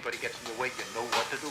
anybody gets in your way, you know what to do.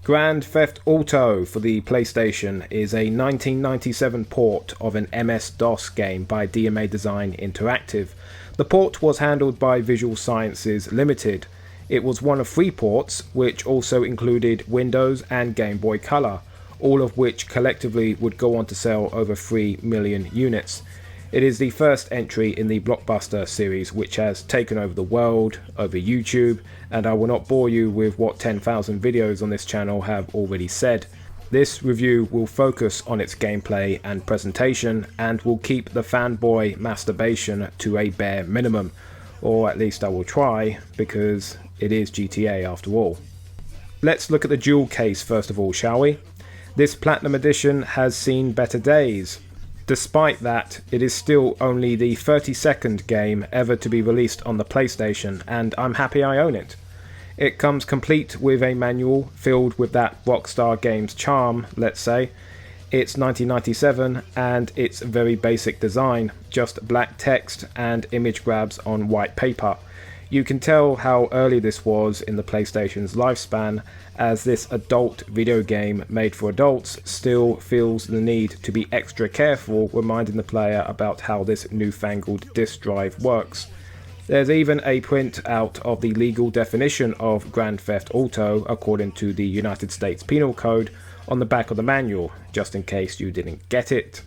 Grand Theft Auto for the PlayStation is a 1997 port of an MS-DOS game by DMA Design Interactive. The port was handled by Visual Sciences Limited. It was one of 3 ports, which also included Windows and Game Boy Color, all of which collectively would go on to sell over 3 million units. It is the first entry in the Blockbuster series, which has taken over the world, over YouTube, and I will not bore you with what 10,000 videos on this channel have already said. This review will focus on its gameplay and presentation, and will keep the fanboy masturbation to a bare minimum, or at least I will try, because it is GTA after all. Let's look at the jewel case first of all, shall we? This Platinum Edition has seen better days. Despite that, it is still only the 32nd game ever to be released on the PlayStation, and I'm happy I own it. It comes complete with a manual filled with that Rockstar Games charm, let's say. It's 1997 and it's very basic design, just black text and image grabs on white paper. You can tell how early this was in the PlayStation's lifespan, as this adult video game made for adults still feels the need to be extra careful reminding the player about how this newfangled disk drive works. There's even a print out of the legal definition of Grand Theft Auto according to the United States Penal Code on the back of the manual, just in case you didn't get it.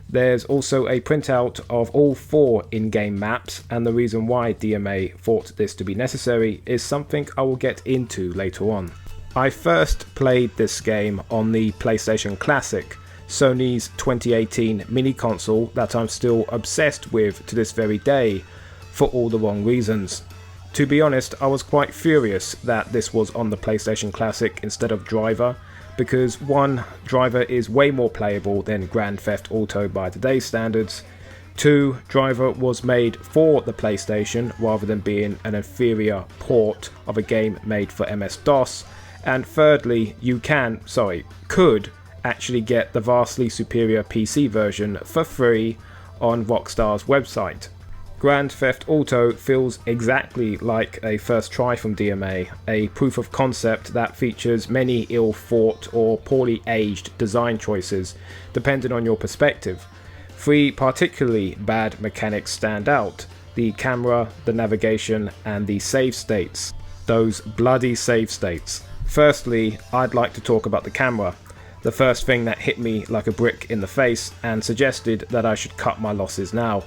There's also a printout of all 4 in-game maps, and the reason why DMA thought this to be necessary is something I will get into later on. I first played this game on the PlayStation Classic, Sony's 2018 mini console that I'm still obsessed with to this very day, for all the wrong reasons. To be honest, I was quite furious that this was on the PlayStation Classic instead of Driver, because 1, Driver is way more playable than Grand Theft Auto by today's standards. 2, Driver was made for the PlayStation rather than being an inferior port of a game made for MS-DOS. And thirdly, you could actually get the vastly superior PC version for free on Rockstar's website. Grand Theft Auto feels exactly like a first try from DMA, a proof of concept that features many ill-thought or poorly aged design choices, depending on your perspective. 3 particularly bad mechanics stand out: the camera, the navigation, and the save states. Those bloody save states. Firstly, I'd like to talk about the camera. The first thing that hit me like a brick in the face and suggested that I should cut my losses now.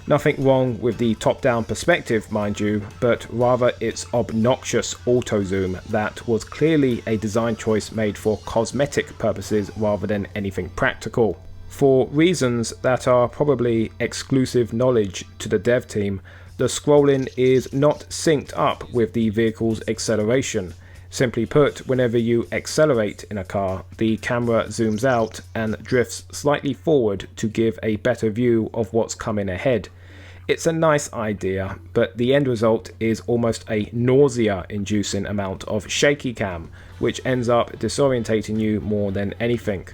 Nothing wrong with the top-down perspective, mind you, but rather its obnoxious auto-zoom that was clearly a design choice made for cosmetic purposes rather than anything practical. For reasons that are probably exclusive knowledge to the dev team, the scrolling is not synced up with the vehicle's acceleration. Simply put, whenever you accelerate in a car, the camera zooms out and drifts slightly forward to give a better view of what's coming ahead. It's a nice idea, but the end result is almost a nausea-inducing amount of shaky cam, which ends up disorientating you more than anything.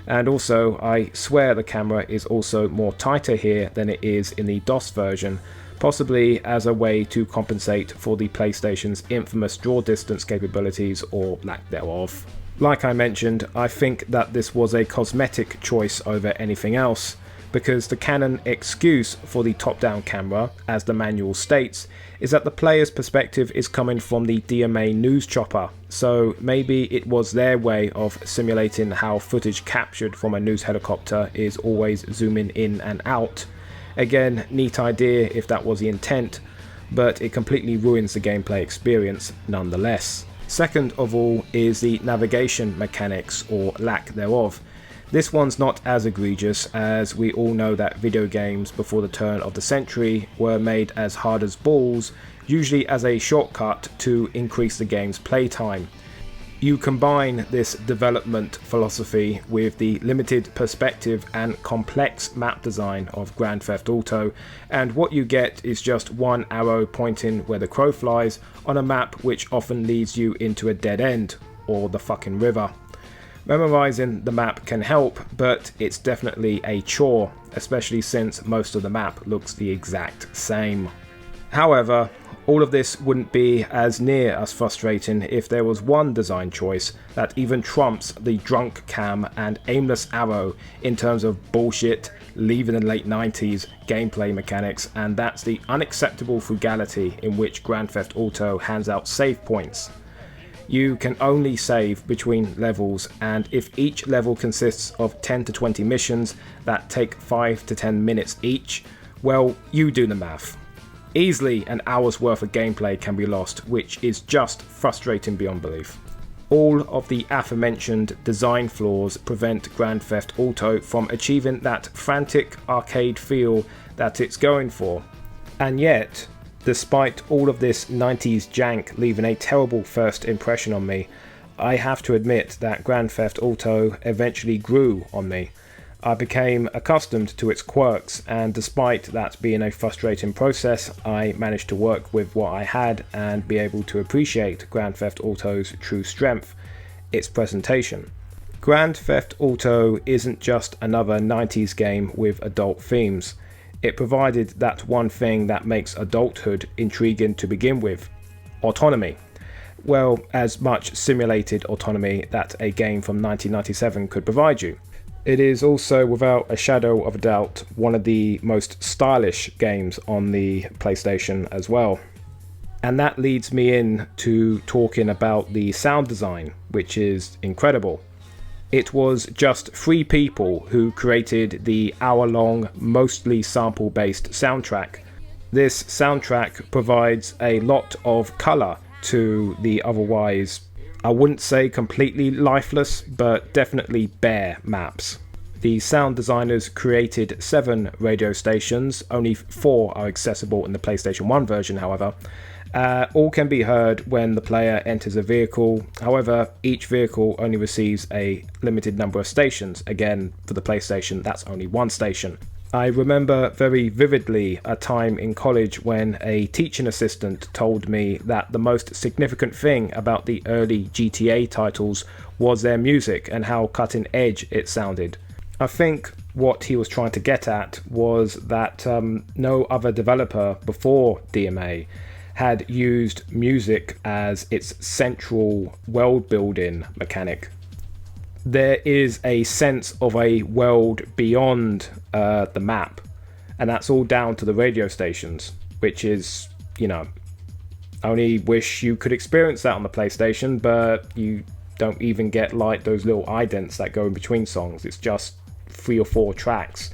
And also, I swear the camera is also more tighter here than it is in the DOS version, possibly as a way to compensate for the PlayStation's infamous draw distance capabilities, or lack thereof. Like I mentioned, I think that this was a cosmetic choice over anything else, because the canon excuse for the top-down camera, as the manual states, is that the player's perspective is coming from the DMA news chopper, so maybe it was their way of simulating how footage captured from a news helicopter is always zooming in and out. Again, neat idea if that was the intent, but it completely ruins the gameplay experience nonetheless. Second of all is the navigation mechanics, or lack thereof. This one's not as egregious, as we all know that video games before the turn of the century were made as hard as balls, usually as a shortcut to increase the game's playtime. You combine this development philosophy with the limited perspective and complex map design of Grand Theft Auto, and what you get is just one arrow pointing where the crow flies on a map which often leads you into a dead end, or the fucking river. Memorizing the map can help, but it's definitely a chore, especially since most of the map looks the exact same. However, all of this wouldn't be as near as frustrating if there was one design choice that even trumps the drunk cam and aimless arrow in terms of bullshit, leaving the late 90s gameplay mechanics, and that's the unacceptable frugality in which Grand Theft Auto hands out save points. You can only save between levels, and if each level consists of 10 to 20 missions that take 5 to 10 minutes each, well, you do the math. Easily an hour's worth of gameplay can be lost, which is just frustrating beyond belief. All of the aforementioned design flaws prevent Grand Theft Auto from achieving that frantic arcade feel that it's going for. And yet, despite all of this 90s jank leaving a terrible first impression on me, I have to admit that Grand Theft Auto eventually grew on me. I became accustomed to its quirks, and despite that being a frustrating process, I managed to work with what I had and be able to appreciate Grand Theft Auto's true strength, its presentation. Grand Theft Auto isn't just another 90s game with adult themes. It provided that one thing that makes adulthood intriguing to begin with: autonomy. Well, as much simulated autonomy that a game from 1997 could provide you. It is also, without a shadow of a doubt, one of the most stylish games on the PlayStation as well. And that leads me in to talking about the sound design, which is incredible. It was just 3 people who created the hour-long, mostly sample-based soundtrack. This soundtrack provides a lot of colour to the otherwise, I wouldn't say completely lifeless, but definitely bare maps. The sound designers created 7 radio stations, only 4 are accessible in the PlayStation 1 version, however. All can be heard when the player enters a vehicle. However, each vehicle only receives a limited number of stations. Again, for the PlayStation, that's only 1 station. I remember very vividly a time in college when a teaching assistant told me that the most significant thing about the early GTA titles was their music and how cutting edge it sounded. I think what he was trying to get at was that no other developer before DMA had used music as its central world building mechanic. There is a sense of a world beyond the map, and that's all down to the radio stations, which is, I only wish you could experience that on the PlayStation, but you don't even get like those little idents that go in between songs. It's just 3 or 4 tracks,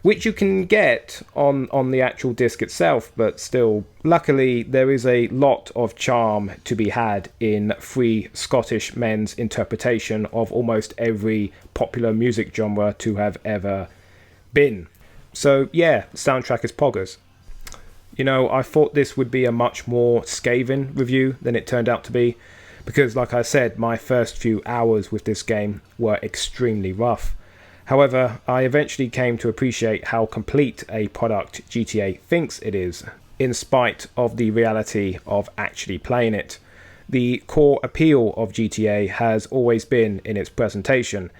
which you can get on the actual disc itself, but still, luckily there is a lot of charm to be had in 3 Scottish men's interpretation of almost every popular music genre to have ever been. So yeah, soundtrack is poggers. I thought this would be a much more scathing review than it turned out to be, because like I said, my first few hours with this game were extremely rough. However, I eventually came to appreciate how complete a product GTA thinks it is, in spite of the reality of actually playing it. The core appeal of GTA has always been in its presentation,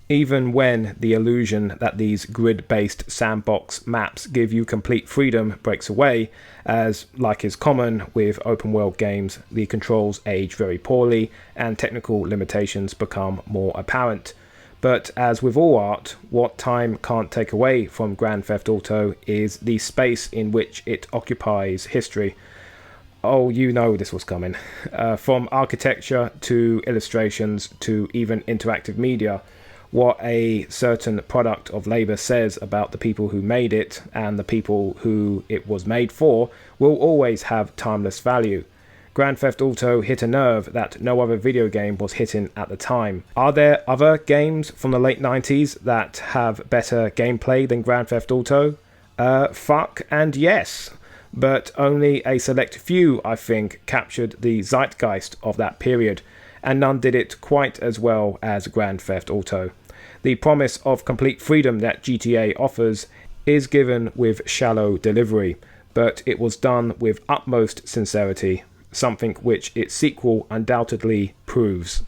even when the illusion that these grid-based sandbox maps give you complete freedom breaks away, as, like is common with open-world games, the controls age very poorly and technical limitations become more apparent. But as with all art, what time can't take away from Grand Theft Auto is the space in which it occupies history. Oh, this was coming. From architecture to illustrations to even interactive media, what a certain product of labour says about the people who made it and the people who it was made for will always have timeless value. Grand Theft Auto hit a nerve that no other video game was hitting at the time. Are there other games from the late 90s that have better gameplay than Grand Theft Auto? Fuck and yes. But only a select few, I think, captured the zeitgeist of that period. and none did it quite as well as Grand Theft Auto. The promise of complete freedom that GTA offers is given with shallow delivery, but it was done with utmost sincerity, something which its sequel undoubtedly proves.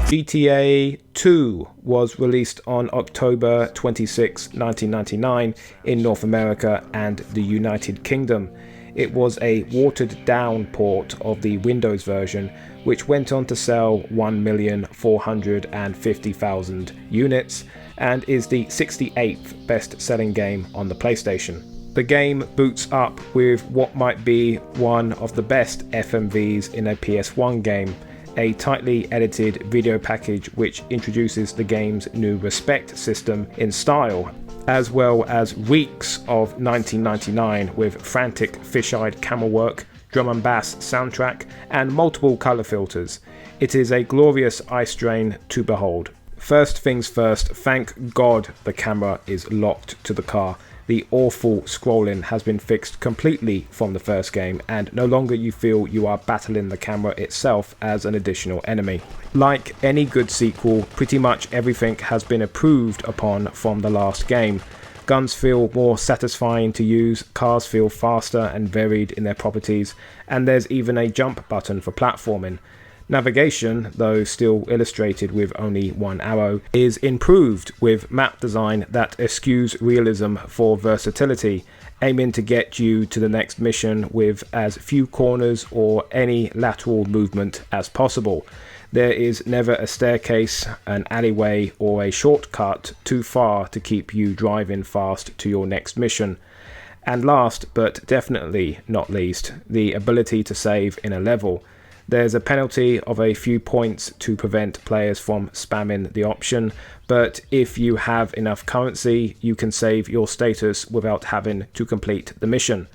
GTA 2 was released on October 26, 1999 in North America and the United Kingdom. It was a watered-down port of the Windows version, which went on to sell 1,450,000 units and is the 68th best-selling game on the PlayStation. The game boots up with what might be one of the best FMVs in a PS1 game, a tightly edited video package which introduces the game's new respect system in style, as well as reeks of 1999 with frantic fish-eyed camera work, drum and bass soundtrack, and multiple colour filters. It is a glorious eye strain to behold. First things first, thank God the camera is locked to the car. The awful scrolling has been fixed completely from the first game, and no longer you feel you are battling the camera itself as an additional enemy. Like any good sequel, pretty much everything has been improved upon from the last game. Guns feel more satisfying to use, cars feel faster and varied in their properties, and there's even a jump button for platforming. Navigation, though still illustrated with only one arrow, is improved with map design that eschews realism for versatility, aiming to get you to the next mission with as few corners or any lateral movement as possible. There is never a staircase, an alleyway, or a shortcut too far to keep you driving fast to your next mission. And last, but definitely not least, the ability to save in a level. There's a penalty of a few points to prevent players from spamming the option, but if you have enough currency, you can save your status without having to complete the mission.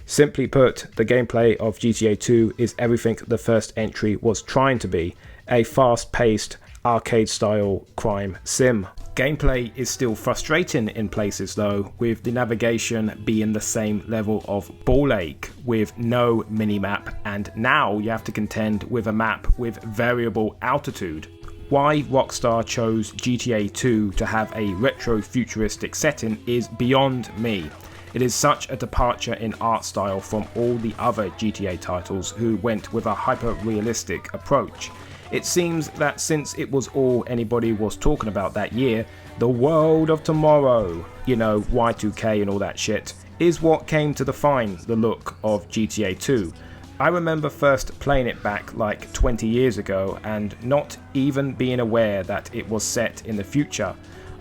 Simply put, the gameplay of GTA 2 is everything the first entry was trying to be, a fast-paced, arcade-style crime sim. Gameplay is still frustrating in places though, with the navigation being the same level of ball ache with no minimap, and now you have to contend with a map with variable altitude. Why Rockstar chose GTA 2 to have a retro-futuristic setting is beyond me. It is such a departure in art style from all the other GTA titles who went with a hyper-realistic approach. It seems that since it was all anybody was talking about that year, the world of tomorrow, you know, Y2K and all that shit, is what came to define the look of GTA 2. I remember first playing it back like 20 years ago and not even being aware that it was set in the future.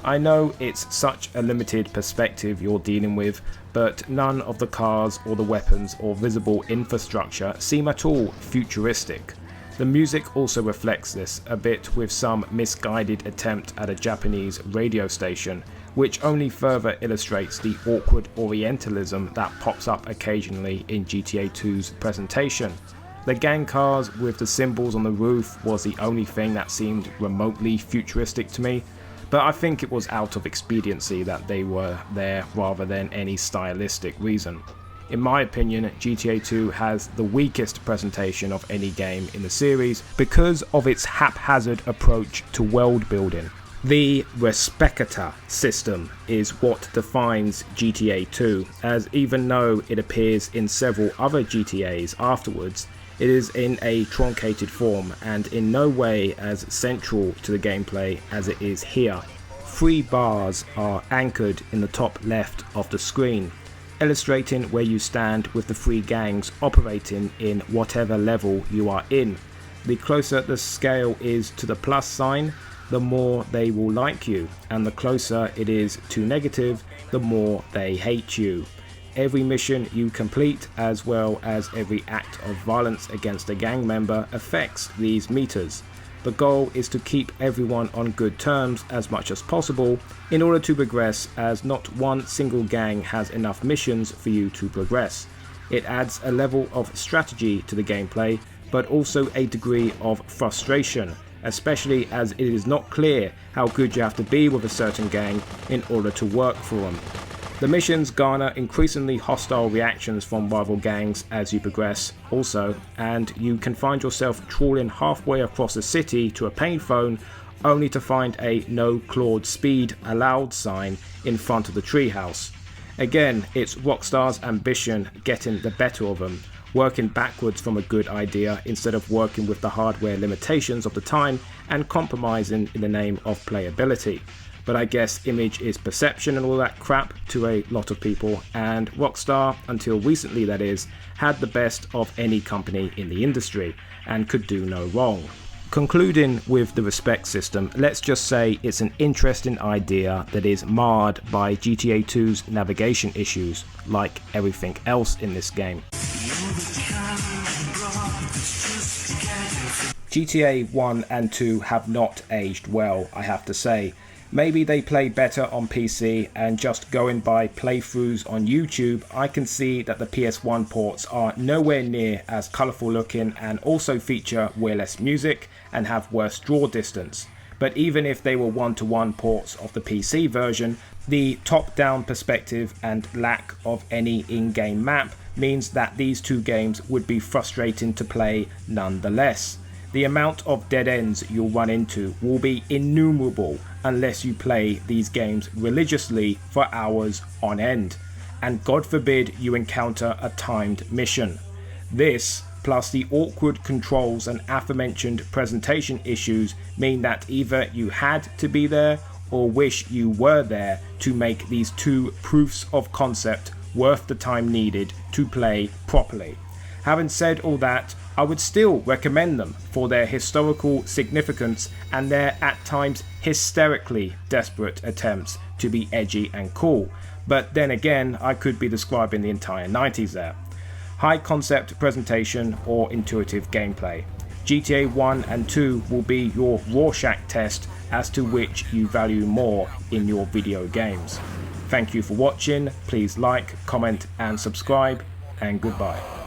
I know it's such a limited perspective you're dealing with, but none of the cars or the weapons or visible infrastructure seem at all futuristic. The music also reflects this a bit with some misguided attempt at a Japanese radio station, which only further illustrates the awkward Orientalism that pops up occasionally in GTA 2's presentation. The gang cars with the symbols on the roof was the only thing that seemed remotely futuristic to me, but I think it was out of expediency that they were there rather than any stylistic reason. In my opinion, GTA 2 has the weakest presentation of any game in the series because of its haphazard approach to world building. The Respecta system is what defines GTA 2, as even though it appears in several other GTAs afterwards, it is in a truncated form and in no way as central to the gameplay as it is here. 3 bars are anchored in the top left of the screen, illustrating where you stand with the 3 gangs operating in whatever level you are in. The closer the scale is to the plus sign, the more they will like you, and the closer it is to negative, the more they hate you. Every mission you complete, as well as every act of violence against a gang member, affects these meters. The goal is to keep everyone on good terms as much as possible in order to progress, as not one single gang has enough missions for you to progress. It adds a level of strategy to the gameplay, but also a degree of frustration, especially as it is not clear how good you have to be with a certain gang in order to work for them. The missions garner increasingly hostile reactions from rival gangs as you progress also, and you can find yourself trawling halfway across the city to a payphone only to find a "no clawed speed allowed" sign in front of the treehouse. Again, it's Rockstar's ambition getting the better of them, working backwards from a good idea instead of working with the hardware limitations of the time and compromising in the name of playability. But I guess image is perception and all that crap to a lot of people, and Rockstar, until recently that is, had the best of any company in the industry and could do no wrong. Concluding with the respect system, let's just say it's an interesting idea that is marred by GTA 2's navigation issues, like everything else in this game. GTA 1 and 2 have not aged well, I have to say. Maybe they play better on PC, and just going by playthroughs on YouTube, I can see that the PS1 ports are nowhere near as colourful looking and also feature way less music and have worse draw distance. But even if they were one-to-one ports of the PC version, the top-down perspective and lack of any in-game map means that these two games would be frustrating to play nonetheless. The amount of dead ends you'll run into will be innumerable unless you play these games religiously for hours on end, and God forbid you encounter a timed mission. This, plus the awkward controls and aforementioned presentation issues, mean that either you had to be there or wish you were there to make these two proofs of concept worth the time needed to play properly. Having said all that, I would still recommend them for their historical significance and their at times hysterically desperate attempts to be edgy and cool, but then again I could be describing the entire 90s there. High concept presentation or intuitive gameplay. GTA 1 and 2 will be your Rorschach test as to which you value more in your video games. Thank you for watching, please like, comment and subscribe, and goodbye.